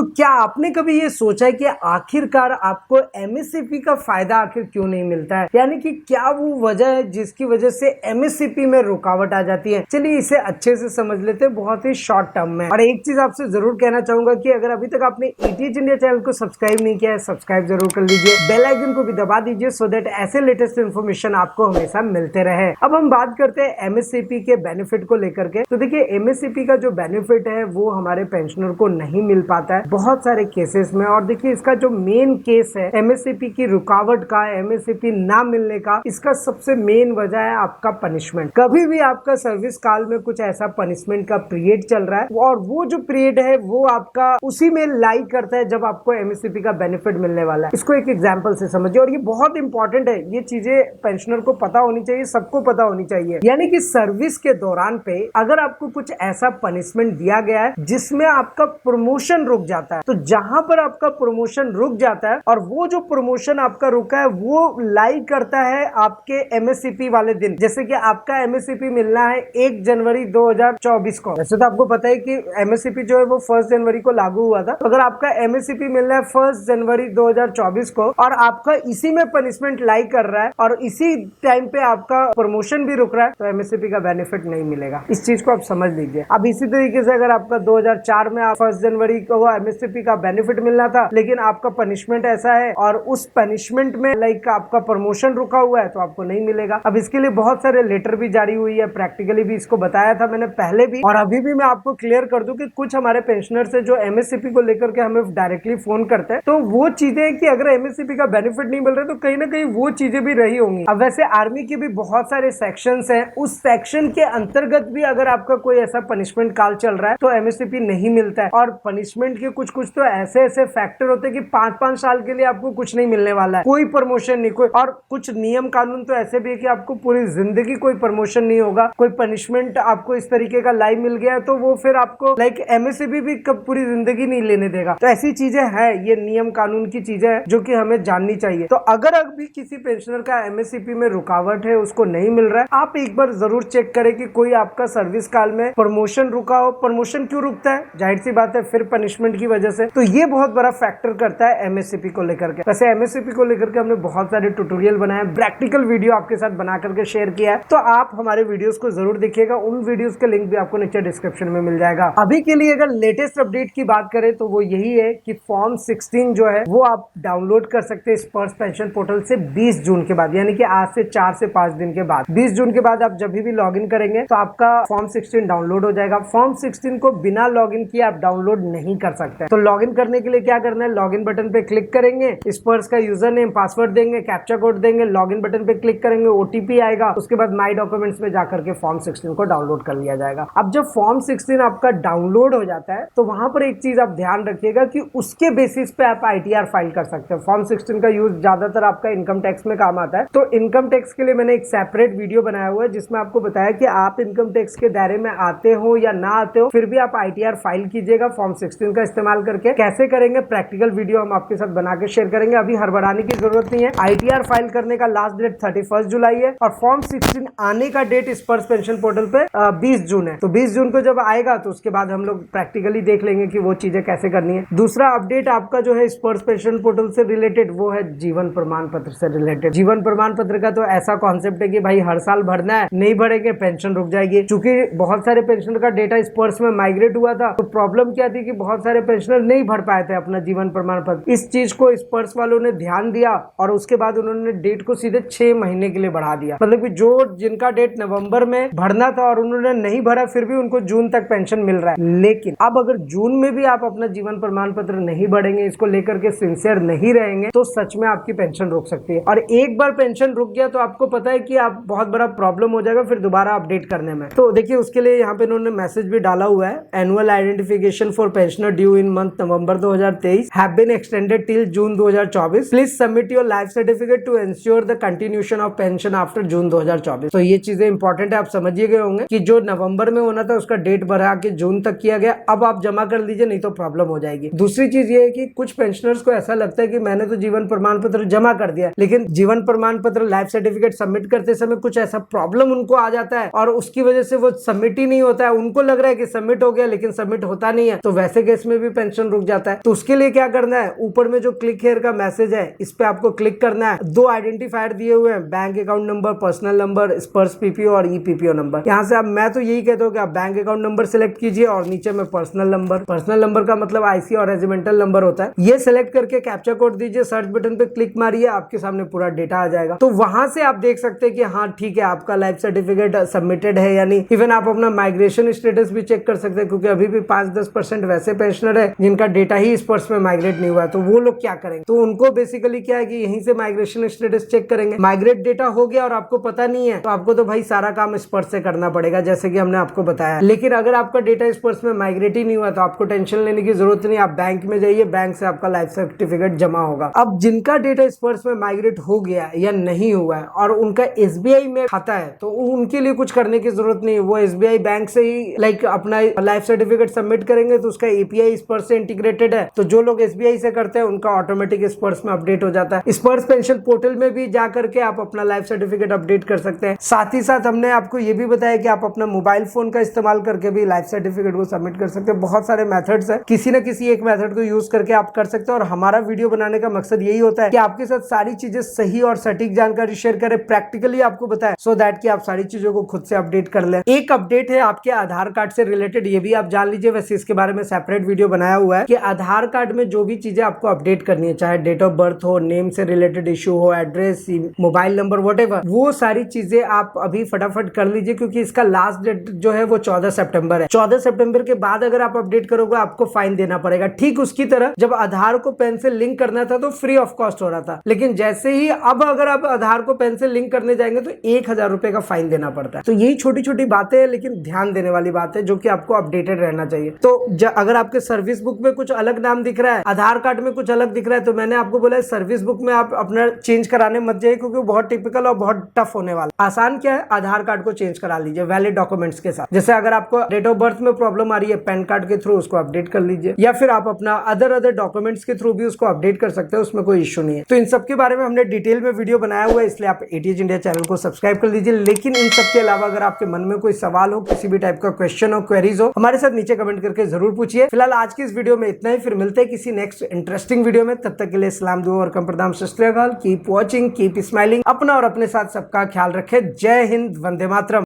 तो क्या आपने कभी ये सोचा है कि आखिरकार आपको एमएससीपी का फायदा आखिर क्यों नहीं मिलता है, यानी कि क्या वो वजह है जिसकी वजह से एमएससीपी में रुकावट आ जाती है। चलिए इसे अच्छे से समझ लेते हैं बहुत ही शॉर्ट टर्म में। और एक चीज आपसे जरूर कहना चाहूंगा कि अगर अभी तक आपने एटीएच इंडिया चैनल को सब्सक्राइब नहीं किया है, सब्सक्राइब जरूर कर लीजिए, बेल आइकन को भी दबा दीजिए सो दैट ऐसे लेटेस्ट इन्फॉर्मेशन आपको हमेशा मिलते रहे। अब हम बात करते हैं एमएससीपी के बेनिफिट को लेकर के। तो देखिए एमएससीपी का जो बेनिफिट है वो हमारे पेंशनर को नहीं मिल पाता है बहुत सारे केसेस में। और देखिए इसका जो मेन केस है एमएससीपी की रुकावट का, एमएससीपी ना मिलने का, इसका सबसे मेन वजह है आपका पनिशमेंट। कभी भी आपका सर्विस काल में कुछ ऐसा पनिशमेंट का पीरियड चल रहा है और वो जो पीरियड है वो आपका उसी में लाई करता है जब आपको एमएससीपी का बेनिफिट मिलने वाला है। इसको एक एग्जांपल से समझिए, और ये बहुत इंपॉर्टेंट है, ये चीजें पेंशनर को पता होनी चाहिए, सबको पता होनी चाहिए। यानी कि सर्विस के दौरान पे अगर आपको कुछ ऐसा पनिशमेंट दिया गया है जिसमें आपका प्रमोशन रुक जाता है, तो जहां पर आपका प्रमोशन रुक जाता है और वो जो प्रमोशन आपका रुका है वो लाई करता है आपके एमएससीपी वाले दिन। जैसे कि आपका एमएससीपी मिलना है 1 जनवरी 2024 को। वैसे तो आपको पता है कि एमएससीपी जो है वो 1 जनवरी को लागू हुआ था। तो अगर आपका एमएससीपी मिलना है 1 जनवरी 2024 को और आपका इसी में पनिशमेंट लाई कर रहा है और इसी टाइम पे आपका प्रमोशन भी रुक रहा है, तो एमएससीपी का बेनिफिट नहीं मिलेगा। इस चीज को आप समझ लीजिए। अब इसी तरीके से अगर आपका 2004 में 1 जनवरी को एमएससीपी का बेनिफिट मिलना था लेकिन आपका पनिशमेंट ऐसा है और उस पनिशमेंट में लाइक आपका प्रमोशन रुका हुआ है, तो आपको नहीं मिलेगा। अब इसके लिए बहुत सारे लेटर भी जारी हुई है, प्रैक्टिकली भी इसको बताया था मैंने पहले भी, और अभी भी मैं आपको क्लियर कर दूं कि कुछ हमारे पेंशनर से जो एमएससीपी को लेकर के हमें डायरेक्टली फोन करते हैं, तो वो चीजें कि अगर एमएससीपी का बेनिफिट नहीं मिल रहा तो कहीं ना कहीं वो चीजें भी रही होंगी। अब वैसे आर्मी के भी बहुत सारे सेक्शंस हैं, उस सेक्शन के अंतर्गत भी अगर आपका कोई ऐसा पनिशमेंट काल चल रहा है तो एमएससीपी नहीं मिलता है। और पनिशमेंट के कुछ तो ऐसे फैक्टर होते हैं कि 5-5 साल के लिए आपको कुछ नहीं मिलने वाला है, कोई प्रमोशन नहीं, कोई, और कुछ नियम कानून तो ऐसे भी है कि आपको पूरी जिंदगी कोई प्रमोशन नहीं होगा। कोई पनिशमेंट आपको इस तरीके का लाई मिल गया तो वो फिर आपको लाइक एमएससीपी भी कब पूरी जिंदगी नहीं लेने देगा। तो ऐसी चीजें हैं, ये नियम कानून की चीजें हैं जो कि हमें जाननी चाहिए। तो अगर अभी किसी पेंशनर का एमएससीपी में रुकावट है, उसको नहीं मिल रहा है, आप एक बार जरूर चेक करें कि कोई आपका सर्विस काल में प्रमोशन रुका हो। प्रमोशन क्यों रुकता है? जाहिर सी बात है फिर पनिशमेंट की वजह से। तो ये बहुत बड़ा फैक्टर करता है एमएससीपी को लेकर के। वैसे एमएससीपी को लेकर के हमने बहुत सारे ट्यूटोरियल बनाए, प्रैक्टिकल वीडियो आपके साथ बना करके शेयर किया है, तो आप हमारे वीडियोस को जरूर देखिएगा। उन वीडियोस के लिंक भी आपको नीचे डिस्क्रिप्शन में मिल जाएगा। अभी के लिए अगर लेटेस्ट अपडेट की बात करें तो वो यही है कि फॉर्म 16 जो है वो आप डाउनलोड कर सकते हैं स्पर्श पेंशन पोर्टल से 20 जून के बाद, यानी कि आज से 4 से 5 दिन के बाद। 20 जून के बाद आप जब भी लॉग इन करेंगे तो आपका फॉर्म 16 डाउनलोड हो जाएगा। फॉर्म 16 को बिना लॉग इन किए आप डाउनलोड नहीं कर सकते। तो लॉग इन करने के लिए क्या करना है, लॉग इन बटन पे क्लिक करेंगे, स्पर्श का यूजर नेम पासवर्ड देंगे, कैप्चा कोड देंगे, लॉग इन बटन पे क्लिक करेंगे, ओटीपी आएगा, उसके बाद माई डॉक्यूमेंट्स में जाकर के फॉर्म 16 को डाउनलोड कर लिया जाएगा। अब जब फॉर्म 16 आपका डाउनलोड हो जाता है तो वहां पर एक चीज आप ध्यान रखिएगा कि उसके बेसिस पे आप आईटीआर फाइल कर सकते हैं। फॉर्म 16 का यूज ज्यादातर आपका इनकम टैक्स में काम आता है, तो इनकम टैक्स के लिए मैंने एक सेपरेट वीडियो बनाया हुआ है जिसमें आपको बताया कि आप इनकम टैक्स के दायरे में आते हो या ना आते हो, फिर भी आप आईटीआर फाइल कीजिएगा फॉर्म 16 का इस्तेमाल करके। कैसे करेंगे प्रैक्टिकल वीडियो हम आपके साथ बना के शेयर करेंगे। अभी हड़बड़ाने की जरूरत नहीं है। आईटीआर फाइल करने का लास्ट डेट 31 जुलाई है और फॉर्म 16 आने का डेट स्पर्श पेंशन पोर्टल पे 20 जून है। तो 20 जून को जब आएगा तो उसके बाद हम लोग प्रैक्टिकली देख लेंगे कि वो चीजें कैसे करनी है। दूसरा अपडेट आपका जो है स्पर्श पेंशन पोर्टल से रिलेटेड वो है जीवन प्रमाण पत्र से रिलेटेड। जीवन प्रमाण पत्र का तो ऐसा कॉन्सेप्ट है कि भाई हर साल भरना है, नहीं भरेंगे पेंशन रुक जाएगी। चूंकि बहुत सारे पेंशनर का डेटा स्पर्श में माइग्रेट हुआ था तो प्रॉब्लम क्या थी कि बहुत सारे पेंशनर नहीं भर पाए थे अपना जीवन प्रमाण पत्र। इस चीज को स्पर्श वालों ने ध्यान दिया और उसके बाद उन्होंने डेट को सीधे 6 महीने के लिए बढ़ा दिया। मतलब कि जो जिनका डेट नवंबर में भरना था और उन्होंने नहीं भरा फिर भी उनको जून तक पेंशन मिल रहा है। लेकिन अब अगर जून में भी आप अपना जीवन प्रमाण पत्र नहीं भरेंगे, इसको लेकर के सिंसियर नहीं रहेंगे, तो सच में आपकी पेंशन रुक सकती है। और एक बार पेंशन रुक गया तो आपको पता है कि आप बहुत बड़ा प्रॉब्लम हो जाएगा फिर दोबारा अपडेट करने में। तो देखिए उसके लिए यहाँ पे इन्होंने मैसेज भी डाला हुआ है, annual identification for pensioner due in month November 2023 have been extended till June 2024। Please submit your life certificate to ensure the continuation of pension after June 2024। तो ये चीजें इंपॉर्टेंट है, आप समझिए गए होंगे कि जो नवंबर में होना था उसका डेट बढ़ा के जून तक किया गया। अब आप जमा कर लीजिए नहीं तो प्रॉब्लम हो जाएगी। दूसरी चीज ये है कि कुछ पेंशनर्स को ऐसा लगता है कि मैंने तो जीवन प्रमाण पत्र जमा कर दिया, लेकिन जीवन प्रमाण पत्र लाइफ सर्टिफिकेट सबमिट करते समय कुछ ऐसा प्रॉब्लम उनको आ जाता है और उसकी वजह से वो सबमिट ही नहीं होता है। उनको लग रहा है कि सबमिट हो गया लेकिन सबमिट होता नहीं है। तो वैसे केस में भी पेंशन रुक जाता है। तो उसके लिए क्या करना है, ऊपर में जो क्लिक हेयर का मैसेज है इस पे आपको क्लिक करना है। 2 आइडेंटिफायर दिए हुए हैं, bank account number, personal number, स्पर्श पीपीओ और ई पीपीओ नंबर। यहाँ से आप, मैं तो यही कहता हूँ कि आप बैंक अकाउंट नंबर सिलेक्ट कीजिए और नीचे में पर्सनल नंबर, पर्सनल नंबर का मतलब आईसी और रेजिमेंटल नंबर होता है, ये सिलेक्ट करके कैप्चा कोड दीजिए, सर्च बटन पे क्लिक मारिए, आपके सामने पूरा डेटा आ जाएगा। तो वहां से आप देख सकते हैं कि हाँ ठीक है, आपका लाइफ सर्टिफिकेट सबमिटेड है या नहीं। इवन आप अपना माइग्रेशन स्टेटस भी चेक कर सकते हैं, क्योंकि अभी भी 5-10% वैसे पेंशनर है जिनका डेटा ही इस पर्स में माइग्रेट नहीं हुआ है। तो वो लोग क्या करेंगे, तो उनको बेसिकली क्या है कि यहीं से माइग्रेशन स्टेटस चेक करेंगे। माइग्रेट डेटा हो गया और आपको पता नहीं है, तो आपको तो भाई सारा काम इस पर्स से करना पड़ेगा, जैसे कि हमने आपको बताया। लेकिन अगर आपका डेटा इस पर्स में माइग्रेट ही नहीं हुआ तो आपको टेंशन लेने की जरूरत नहीं, आप बैंक में जाइए, बैंक से आपका लाइफ सर्टिफिकेट जमा होगा। अब जिनका डेटा इस पर्स में माइग्रेट हो गया या नहीं हुआ है और उनका एसबीआई में खाता है, तो उनके लिए कुछ करने की जरूरत नहीं है। वो एसबीआई बैंक से ही अपना लाइफ सर्टिफिकेट सबमिट करेंगे, तो उसका एपीआई इस पर्स से इंटीग्रेटेड है। तो जो लोग एसबीआई से करते हैं उनका ऑटोमेटिक इस पर्स में अपडेट हो जाता है। इस पर्स पेंशन पोर्टल में भी जा करके आप अपना लाइफ सर्टिफिकेट अपडेट कर सकते हैं। साथ ही साथ हमने आपको ये भी बताया कि आप अपना मोबाइल फोन का इस्तेमाल करके भी लाइफ सर्टिफिकेट को सबमिट कर सकते हैं। बहुत सारे मेथड्स है, किसी न किसी एक मेथड को यूज करके आप कर सकते हैं। और हमारा वीडियो बनाने का मकसद यही होता है कि आपके साथ सारी चीजें सही और सटीक जानकारी शेयर करें, प्रैक्टिकली आपको बताएं, सो दैट कि आप सारी चीजों को खुद से अपडेट कर लें। एक अपडेट है आपके आधार कार्ड से रिलेटेड, ये भी आप जान लीजिए। वैसे इसके बारे में सेपरेट वीडियो बनाया हुआ है कि आधार कार्ड में जो भी चीजें आपको अपडेट करनी है, चाहे डेट ऑफ बर्थ हो, नेम से रिलेटेड इश्यू हो, एड्रेस, मोबाइल नंबर, व्हाटएवर, वो सारी चीजें आप अभी फटाफट कर लीजिए, क्योंकि इसका लास्ट डेट जो है वो 14 सितंबर है। 14 सितंबर के बाद अगर आप अपडेट करोगे आपको फाइन देना पड़ेगा। ठीक उसकी तरह जब आधार को पेन से लिंक करना था तो फ्री ऑफ कॉस्ट हो रहा था, लेकिन जैसे ही अब अगर आप आधार को पेन से लिंक करने जाएंगे तो 1000 रुपए का फाइन देना पड़ता है। तो यही छोटी छोटी बातें हैं, लेकिन ध्यान देने वाली बात है, जो कि आपको अपडेटेड रहना चाहिए। तो अगर आपके सर्विस बुक में कुछ अलग नाम दिख रहा है, आधार कार्ड में कुछ अलग दिख रहा है, तो मैंने आपको बोला है सर्विस बुक में आप अपना चेंज कराने मत जाइए, क्योंकि वो बहुत टिपिकल और बहुत टफ होने वाला। आसान क्या है, आधार कार्ड को चेंज करा लीजिए वैलिड डॉक्यूमेंट्स के साथ। जैसे अगर आपको डेट ऑफ बर्थ में प्रॉब्लम आ रही है, पैन कार्ड के थ्रू उसको अपडेट कर लीजिए, या फिर आप अपना अदर डॉक्यूमेंट्स के थ्रू भी उसको अपडेट कर सकते हैं, उसमें कोई इश्यू नहीं है। तो इन सब के बारे में हमने डिटेल में वीडियो बनाया हुआ है, इसलिए आप एटीएच इंडिया चैनल को सब्सक्राइब कर लीजिए। लेकिन इन सब के अलावा अगर आपके मन में कोई सवाल हो, किसी भी टाइप का क्वेश्चन हो, क्वेरीज हो, हमारे साथ नीचे कमेंट करके जरूर पूछिए। फिलहाल आज की इस वीडियो में इतना ही, फिर मिलते हैं किसी नेक्स्ट इंटरेस्टिंग वीडियो में। तब तक के लिए सलाम, दुआ और कम प्रदाम, सत श्री अकाल। Keep watching, keep smiling. अपना और अपने साथ सबका ख्याल रखें। जय हिंद, वंदे मातरम।